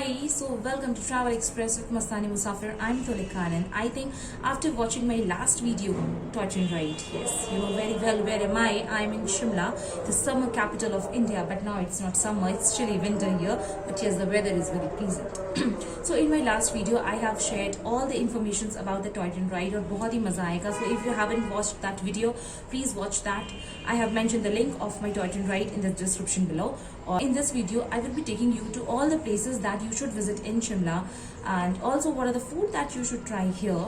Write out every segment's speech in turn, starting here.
Hi, so welcome to Travel Express with Mastani Musafir. I'm Tole Khan, and I think after watching my last video, Torch and Ride, yes, you know very well where am I? I'm in Shimla, the summer capital of India, but now it's not summer, it's chilly winter here, but yes, the weather is very pleasant. So in my last video, I have shared all the informations about the Torch and Ride और बहुत ही मजा आएगा. So if you haven't watched that video, please watch that. I have mentioned the link of my Torch and Ride in the description below. Or in this video, I will be taking you to all the places that you should visit in Shimla, and also what are the food that you should try here,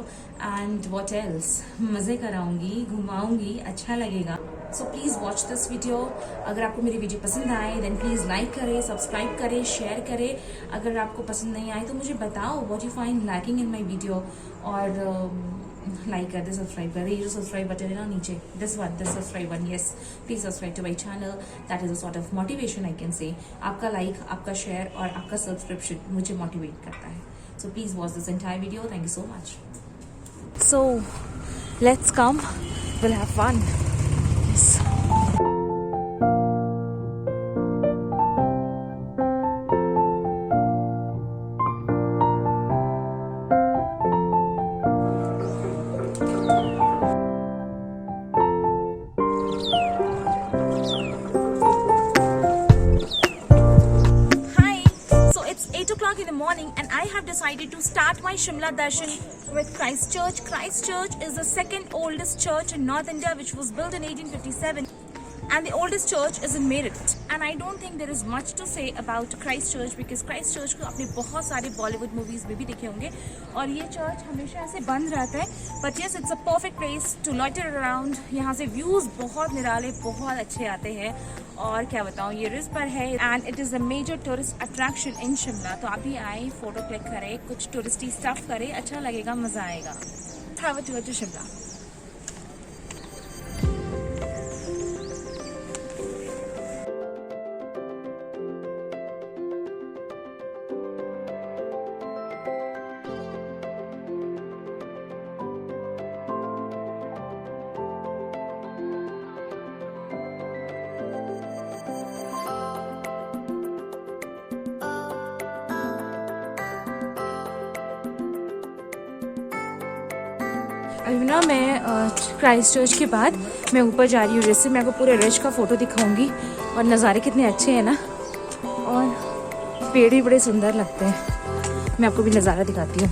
and what else. मजे कराऊंगी, घुमाऊंगी, अच्छा लगेगा. So please watch this video. अगर आपको मेरी video पसंद आए then please like करें, subscribe करें, शेयर करें. अगर आपको पसंद नहीं आए तो मुझे बताओ what you find lacking in my video. और लाइक कर दे, सब्सक्राइब कर दे. ये जो सब्सक्राइब बटन है ना नीचे, this subscribe one, yes please subscribe to my channel. That is a sort of motivation I can say. आपका लाइक, आपका शेयर और आपका सब्सक्रिप्शन मुझे मोटिवेट करता है. So please watch this entire video. Thank you so much. So let's come, will have fun. Yes. In the morning, and I have decided to start my Shimla darshan with Christ Church. Christ Church is the second oldest church in North India, which was built in 1857, and the oldest church is in Meerut. And I don't think there is much to say about Christ Church because Christ Church को आपने बहुत सारे Bollywood movies में भी देखे होंगे और ये चर्च हमेशा ऐसे बंद रहता है. But yes, it's a perfect place to loiter around. यहाँ से views बहुत निराले, बहुत अच्छे आते हैं. और क्या बताऊँ, ये रिज पर है and it is a major tourist attraction in Shimla. तो आप भी आए, फोटो क्लिक करें, कुछ टूरिस्टी स्टफ करें, अच्छा लगेगा, मजा आएगा. Have a tour to Shimla. अभी ना मैं क्राइस्ट चर्च के बाद मैं ऊपर जा रही हूँ. जिससे मैं आपको पूरे रिज का फ़ोटो दिखाऊंगी और नज़ारे कितने अच्छे हैं ना, और पेड़ भी बड़े सुंदर लगते हैं. मैं आपको भी नज़ारा दिखाती हूँ.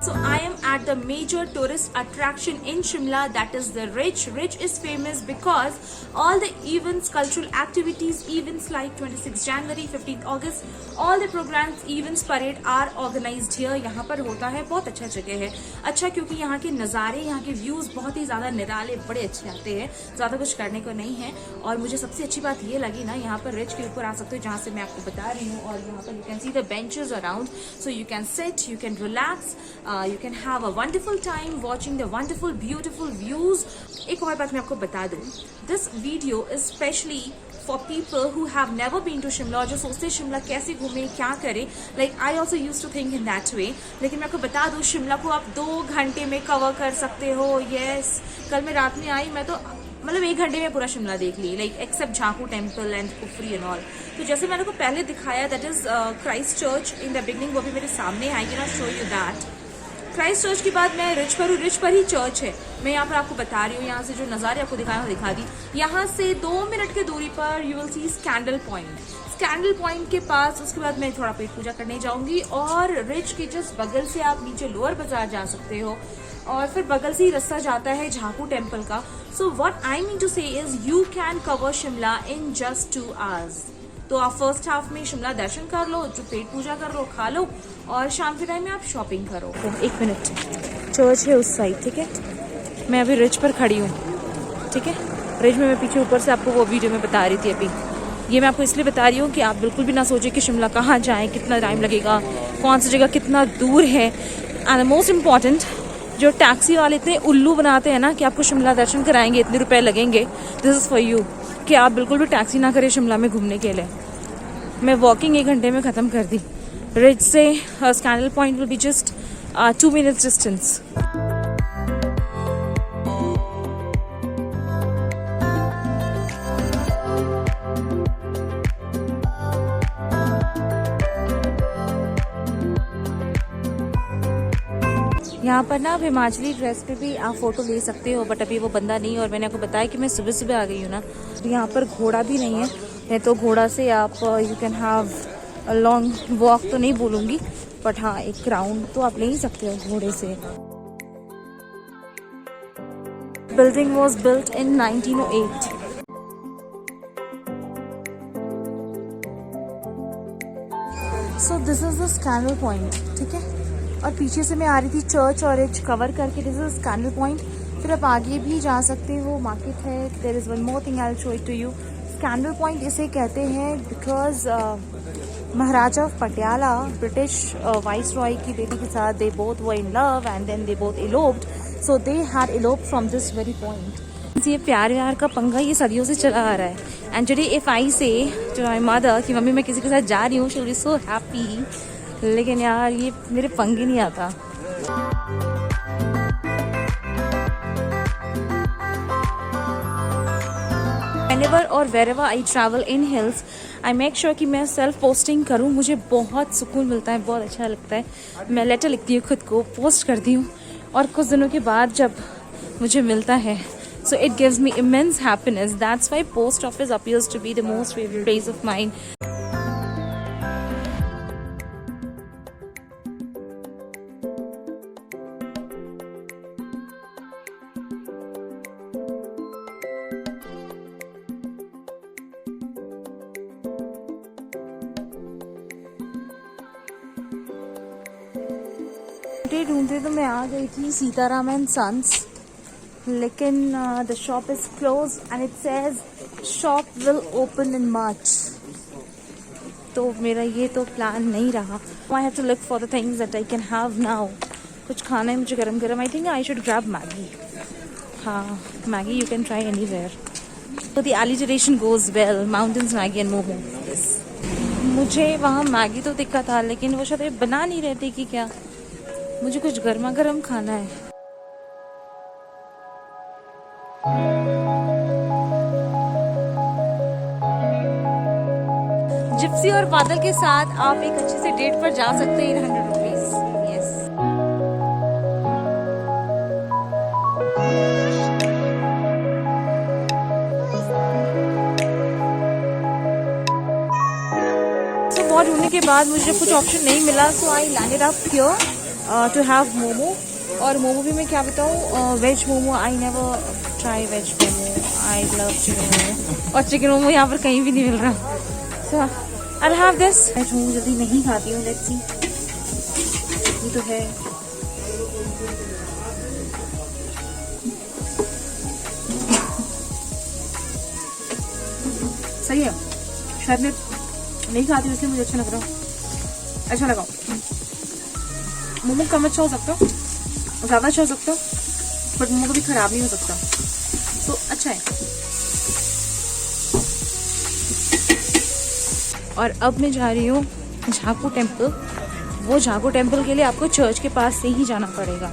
So I am at the major tourist attraction in Shimla, that is the Ridge. Ridge is famous because all the events, cultural activities, events like 26 January, 15th August, all the programs, events, parade are organized here. यहाँ पर होता है, बहुत अच्छा जगह है. अच्छा क्योंकि यहाँ के नज़ारे, यहाँ के व्यूज़ बहुत ही ज़्यादा निराले, बड़े अच्छे आते हैं. ज़्यादा कुछ करने को नहीं है. और मुझे सबसे अच्छी बात ये लगी ना, यहाँ पर रिज के ऊपर आ सकते हो जहाँ से मैं आपको बता रही हूँ. और यहाँ पर you can see the benches around, so you can sit, you can relax, you can have a wonderful time watching the wonderful beautiful views. एक और बात मैं आपको बता दूं, this video is specially for people who have never been to Shimla, और जो सोचते हैं शिमला कैसे घूमें, क्या करें. Like I also used to think in that way. लेकिन मैं आपको बता दूं, शिमला को आप 2 घंटे में कवर कर सकते हो. Yes, कल मैं रात में आई, मैं तो मतलब 1 घंटे में पूरा शिमला देख ली, like except Jakhu temple and Kufri and all. तो जैसे मैंने को पहले दिखाया, that is Christ Church in the beginning, वो भी मेरे सामने आएगी ना, show you that. Christ Church के बाद मैं रिच पर हूँ. रिच पर ही चर्च है. मैं यहाँ पर आपको बता रही हूँ, यहाँ से जो नज़ारे आपको दिखाया वो दिखा दी. यहाँ से 2 मिनट की दूरी पर you will see scandal point. Scandal point के पास उसके बाद मैं थोड़ा पेट पूजा करने जाऊँगी. और रिच के जस्ट बगल से आप नीचे लोअर बाजार जा सकते हो, और फिर बगल से ही रास्ता जाता है झाकू टेम्पल का. So what I mean to say is you can cover Shimla in just 2 hours. तो आप फर्स्ट हाफ में शिमला दर्शन कर लो, जो पेट पूजा कर लो, खा लो, और शाम के टाइम में आप शॉपिंग करो. 1 मिनट, चर्च है उस साइड, ठीक है. मैं अभी रिज पर खड़ी हूँ, ठीक है. रिज में मैं पीछे ऊपर से आपको वो वीडियो में बता रही थी. अभी ये मैं आपको इसलिए बता रही हूँ कि आप बिल्कुल भी ना सोचें कि शिमला कहाँ जाएं, कितना टाइम लगेगा, कौन सी जगह कितना दूर है. एंड मोस्ट इम्पॉर्टेंट, जो टैक्सी वाले इतने उल्लू बनाते हैं ना कि आपको शिमला दर्शन कराएंगे, इतने रुपए लगेंगे, दिस इज़ फॉर यू. कि आप बिल्कुल भी टैक्सी ना करें शिमला में घूमने के लिए. मैं वॉकिंग 1 घंटे में ख़त्म कर दी. रिज से scandal point will be just 2 minutes distance. यहाँ पर ना आप हिमाचली ड्रेस पे भी आप फ़ोटो ले सकते हो, बट अभी वो बंदा नहीं। और मैंने आपको बताया कि मैं सुबह सुबह आ गई हूँ ना, यहाँ पर घोड़ा भी नहीं है तो घोड़ा से आप you can have a long walk तो नहीं बोलूँगी, बट हाँ एक राउंड तो आप ले ही सकते हो घोड़े से। Building was built in 1908। So this is the scandal point, ठीक है। और पीछे से मैं आ रही थी चर्च और एज कवर करके, दिस इज स्कैनल पॉइंट। फिर आप आगे भी जा सकते हो, मार्केट है। There is one more thing I will show it to you. Scandal point इसे कहते हैं because Maharaja of Patiala British viceroy की बेटी के साथ they both were in love and then they both eloped, so they had eloped from this very point. ये प्यार व्यार का पंगा ये सदियों से चला आ रहा है। एंड टुडे इफ आई से टू माय मदर कि मम्मी मैं किसी के साथ जा रही हूँ, she will be so happy, लेकिन यार ये मेरे पंगे नहीं आता। Whenever और wherever I travel in hills, I make sure कि मैं सेल्फ पोस्टिंग करूँ। मुझे बहुत सुकून मिलता है, बहुत अच्छा लगता है। मैं लेटर लिखती हूँ, खुद को पोस्ट करती हूँ, और कुछ दिनों के बाद जब मुझे मिलता है, so it gives me immense happiness. That's why post office appears to be the most favorite place of mine. ढूंढते तो मैं आ गई थी सीताराम एंड सन्स, लेकिन the shop is close and it says shop will open in March. तो मेरा ये तो प्लान नहीं रहा। I have to look for the things that I can have now. कुछ खाना है मुझे गरम गरम। I think I should grab Maggi. हाँ, Maggi you can try anywhere. तो the alliteration goes well, mountains Maggi and momo. मुझे वहाँ मैगी तो दिखा था, लेकिन वो शायद बना नहीं रहती कि क्या। मुझे कुछ गर्मा गर्म खाना है। जिप्सी और बादल के साथ आप एक अच्छे से डेट पर जा सकते हैं। 100 रुपीज। यस। तो बहुत ढूंढने के बाद मुझे कुछ ऑप्शन नहीं मिला, so I landed up here to have momo. और मोमो भी मैं क्या बताऊँ, veg momo. I never try veg momo, I love chicken momo. और चिकन मोमो यहाँ पर कहीं भी नहीं मिल रहा, so I have this. Veg momo जल्दी नहीं खाती हूँ, लेट्स सी। ये तो है, सही है। शायद मैं नहीं खाती हूँ इसलिए मुझे अच्छा लग रहा है। अच्छा लगा। मोमो कम अच्छा हो सकता, ज़्यादा अच्छा हो सकता, बट मोमो कभी खराब नहीं हो सकता, तो अच्छा है। और अब मैं जा रही हूँ झाकू टेम्पल। वो झाकू टेम्पल के लिए आपको चर्च के पास से ही जाना पड़ेगा।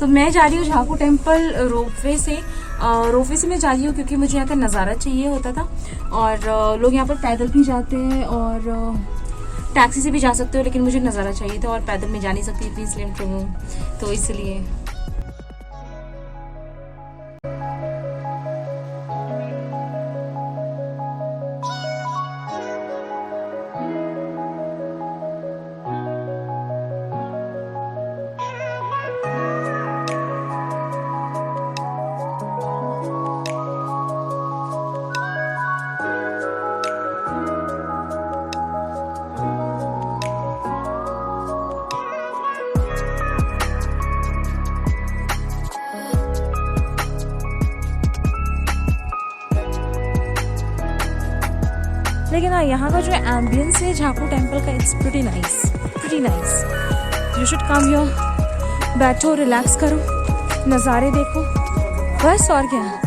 तो मैं जा रही हूँ झाकू टेम्पल रोपवे से। रोपवे से मैं जा रही हूँ क्योंकि मुझे यहाँ का नज़ारा चाहिए होता था। और लोग यहाँ पर पैदल भी जाते हैं और टैक्सी से भी जा सकते हो, लेकिन मुझे नज़ारा चाहिए था और पैदल में जा नहीं सकती इतनी स्लिम ट्रिम हूँ, तो इसलिए। लेकिन हाँ, यहाँ का जो एम्बियंस है झाकू टेम्पल का, it's pretty nice, pretty nice. You should come here, बैठो, रिलैक्स करो, नज़ारे देखो, बस और क्या।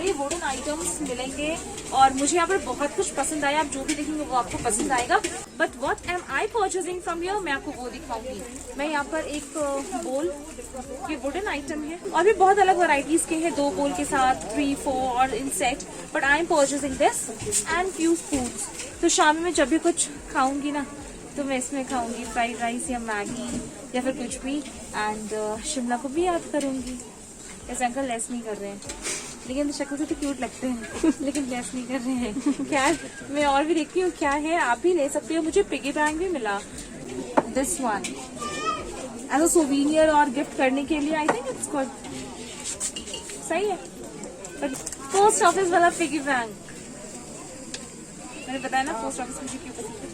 सारे वुडन आइटम्स मिलेंगे और मुझे यहाँ पर बहुत कुछ पसंद आया। आप जो भी देखेंगे वो आपको पसंद आएगा। But what am I purchasing from here, मैं आपको वो दिखाऊंगी। मैं यहाँ पर एक बोल, ये वुडन आइटम है और भी बहुत अलग वैरायटीज के हैं, 2 बोल के साथ 3, 4 और इन set. But I am purchasing this and few spoons. तो शाम में जब भी कुछ खाऊंगी ना तो मैं इसमें खाऊंगी, फ्राइड राइस या मैगी या फिर कुछ भी। एंड शिमला को भी याद करूंगी। ऐसे अंकल लेस नहीं कर रहे हैं, लेकिन शक्ल से तो क्यूट लगते हैं लेकिन लेस नहीं कर रहे हैं। क्या मैं और भी देखती हूँ क्या है, आप भी ले सकते हो। मुझे पिगी बैंक भी मिला, this one as a souvenir और गिफ्ट करने के लिए। आई थिंक इट्स गुड, सही है। पोस्ट ऑफिस वाला पिगी बैंक, मैंने बताया ना पोस्ट ऑफिस मुझे क्यों पसंद है।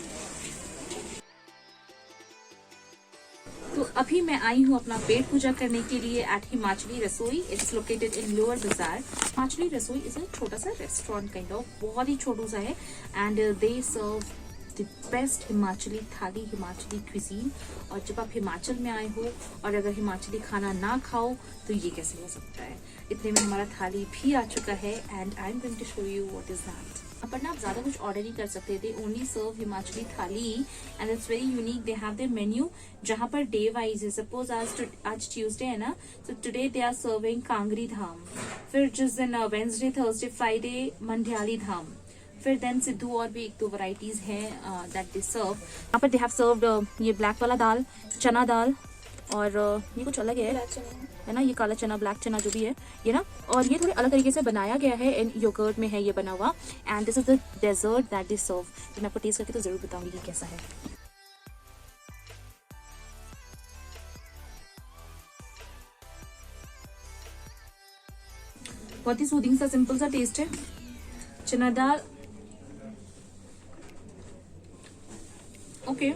तो अभी मैं आई हूँ अपना पेट पूजा करने के लिए एट हिमाचली रसोई। इट्स लोकेटेड इन लोअर बाजार। हिमाचली रसोई इज अ छोटा सा रेस्टोरेंट काइंड ऑफ, बहुत ही छोटू सा है। And they serve the best Himachali thali, Himachali cuisine. और जब आप हिमाचल में आए हो और अगर हिमाचली खाना ना खाओ तो ये कैसे हो सकता है। इतने में हमारा थाली भी आ चुका है and I am going to show you what is that. पर ना आप ज्यादा कुछ ऑर्डर नहीं कर सकते। दे ओनली सर्व हिमाचली थाली and it's very unique. They have their menu जहाँ पर डे वाइज है। सपोज आज ट्यूसडे है ना, तो today they are serving Kangri धाम। फिर जिस दिन वेंसडे, थर्सडे, फ्राइडे मंडियाली धाम। फिर देन सिद्धू और भी 1-2 वैरायटीज हैं दैट दे सर्व। यहाँ पर दे हैव सर्व्ड ये ब्लैक वाला दाल, चना दाल और ये कुछ अलग है ना, ये काला चना, ब्लैक चना जो भी है ये ना। और ये थोड़े अलग तरीके से बनाया गया है, इन योगर्ट में है ये बना हुआ। And this is the dessert that they serve. तो मैं आपको टेस्ट करके तो जरूर बताऊंगी कि कैसा है। बहुत ही सूदिंग सा सिंपल सा टेस्ट है। चना दाल ओके,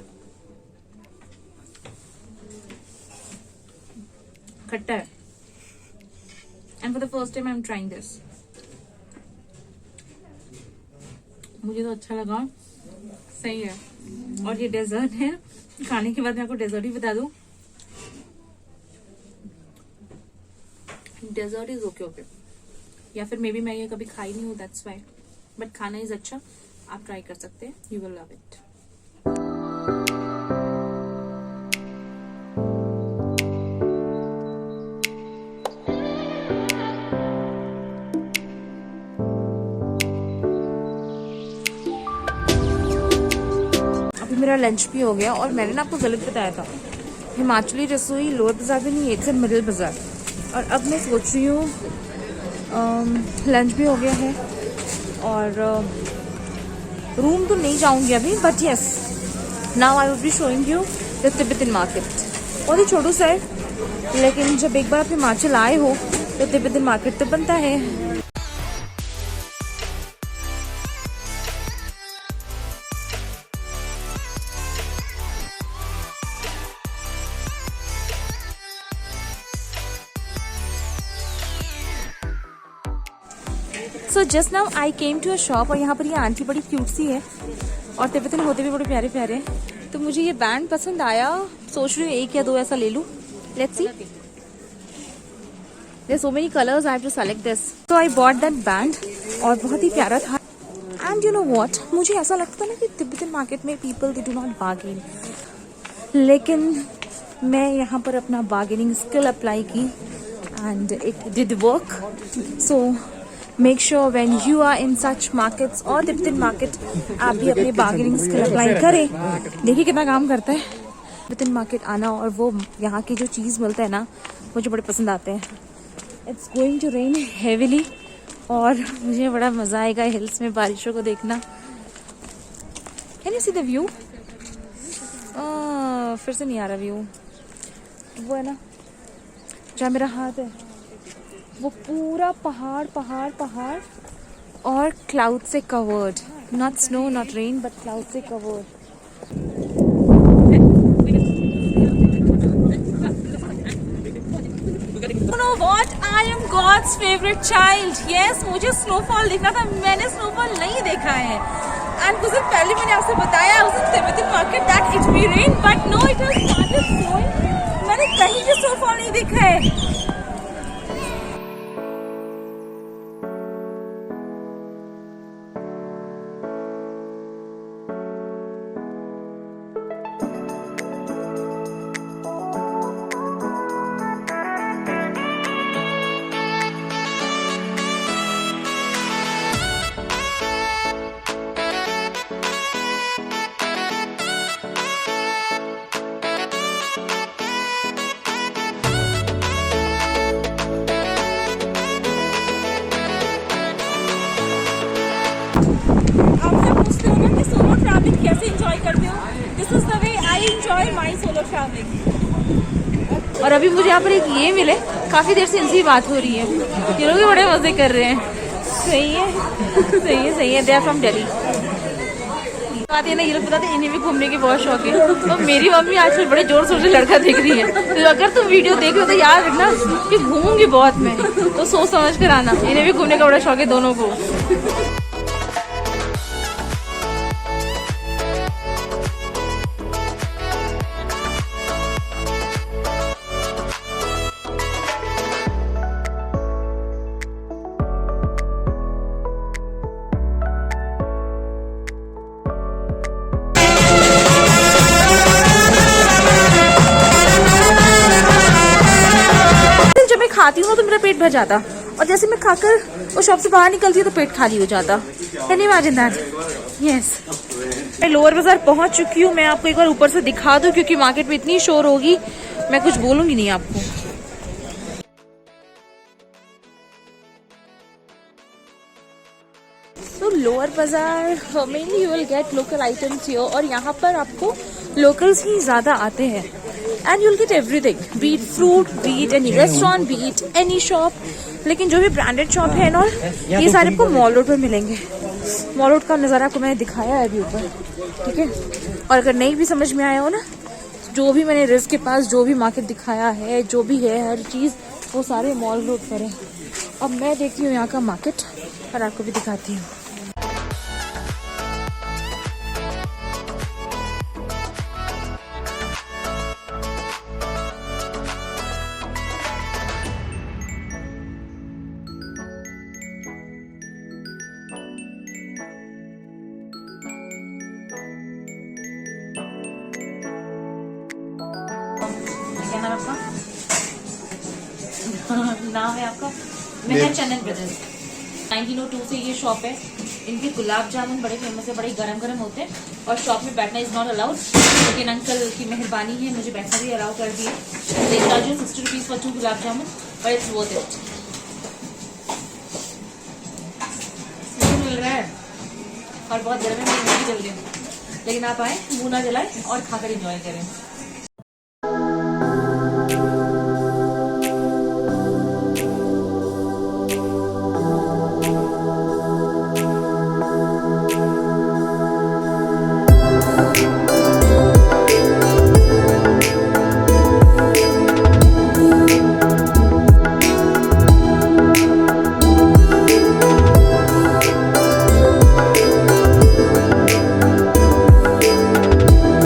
खट्टा है। And for the first time I am trying this. मुझे तो अच्छा लगा, सही है। और ये डेजर्ट है, खाने के बाद मैं आपको डेजर्ट ही बता दूं। डेजर्ट इज ओके ओके, या फिर मे बी मैं ये कभी खाई नहीं हूँ दैट्स वाई। बट खाना इज अच्छा, आप ट्राई कर सकते हैं, यू विल लव इट। मेरा लंच भी हो गया और मैंने ना आपको गलत बताया था। हिमाचली रसोई लोअर बाजार में नहीं है, इट्स मिडिल बाजार। और अब मैं सोच रही हूँ लंच भी हो गया है और रूम तो नहीं जाऊंगी अभी, but yes now I will be showing you the Tibetan market. बहुत ही छोटू सा है, लेकिन जब एक बार आप हिमाचल आए हो तो तिब्बतन मार्केट तो बनता है। So just now I came to a shop और यहाँ पर ये आंटी बड़ी क्यूट सी है और तिब्बतन होते भी बड़े प्यारे प्यारे। तो मुझे ये बैंड पसंद आया, सोच रही हूँ 1 या 2 ऐसा ले लूँ। Let's see, there so many colours, I have to select this. तो आई बॉट दैट बैंड और बहुत ही प्यारा था। एंड यू नो व्हाट, मुझे ऐसा लगता है ना कि तिब्बतन मार्केट में people they do not bargain, लेकिन मैं यहाँ पर अपना बार्गेनिंग स्किल अप्लाई की and it did work. So make sure when you are in such markets और तिब्बतन मार्केट, आप भी अपने बार्गेनिंग स्किल अप्लाई करें। देखिए कितना काम करता है। तिब्बतन मार्केट आना और वो यहाँ की जो चीज़ मिलता है ना, मुझे बड़े पसंद आते हैं। It's going to rain heavily और मुझे बड़ा मज़ा आएगा हिल्स में बारिशों को देखना। Can you see the view? फिर से नहीं आ रहा व्यू। वो है ना जहाँ मेरा हाथ है, वो पूरा पहाड़ पहाड़ पहाड़ और क्लाउड से covered, not snow not rain but cloud से covered. You know what? I am God's favorite child. Yes, मुझे स्नोफॉल देखना था, मैंने स्नोफॉल नहीं देखा है। एंड कुछ दिन पहले मैंने आपसे बताया उस Tibetan market that it be rain, but no it has started snowing. मैंने कहीं भी स्नोफॉल नहीं देखा है। एंजॉय करते हो। This is the way I enjoy my solo travelling. और अभी मुझे यहाँ पर एक ये मिले, काफी देर से इनसे बात हो रही है, ये लोग भी बड़े मजे कर रहे हैं। सही है सही है सही है। They are from Delhi. बात ये ना, ये लोग बताते इन्हें भी घूमने की बहुत शौक है। तो मेरी मम्मी आजकल बड़े जोर शोर से लड़का देख रही है, तो अगर तुम वीडियो देख रहे हो तो याद रखना कि घूमूंगी बहुत मैं, तो सोच समझ कर आना। इन्हें भी घूमने का बड़ा शौक है दोनों को। खाती हूँ तो मेरा पेट भर जाता, और जैसे मैं खाकर वो शॉप से बाहर निकलती हूँ तो पेट खाली हो जाता। Can you imagine that? Yes. मैं लोअर बाजार पहुंच चुकी हूँ। मैं आपको एक बार ऊपर से दिखा दूँ, क्योंकि मार्केट में इतनी शोर होगी, मैं कुछ बोलूंगी नहीं आपको। तो लोअर बाजार mainly you will get local items here, और यहाँ पर आपको लोकल्स ही ज्यादा आते हैं। And you will get everything, B it fruit, B it any restaurant, B it any shop. लेकिन जो भी ब्रांडेड शॉप है ना, ये सारे आपको मॉल रोड पर मिलेंगे। मॉल रोड का नज़ारा आपको मैंने दिखाया है अभी ऊपर, ठीक है। और अगर नहीं भी समझ में आया हो ना, जो भी मैंने रिस्क के पास जो भी मार्केट दिखाया है, जो भी है हर चीज़, वो सारे मॉल रोड पर है। अब मैं देखती हूँ यहाँ का मार्केट और आपको भी दिखाती हूँ। क्या नाम आपका? नाम है आपका? मेहर चंदन ब्रदर्स। 1902 से ये शॉप है। इनके गुलाब जामुन बड़े फेमस है, बड़े गरम गरम होते हैं, और शॉप में बैठना इज नॉट अलाउड, लेकिन अंकल की मेहरबानी है, मुझे बैठना भी अलाउ कर दिए। 60 rupees for 2 gulab jamun, but it's worth it. मिल रहा है और बहुत गर्म है, मुंह भी जल रही है, लेकिन आप आए, मुंह ना जलाए और खाकर एंजॉय करें।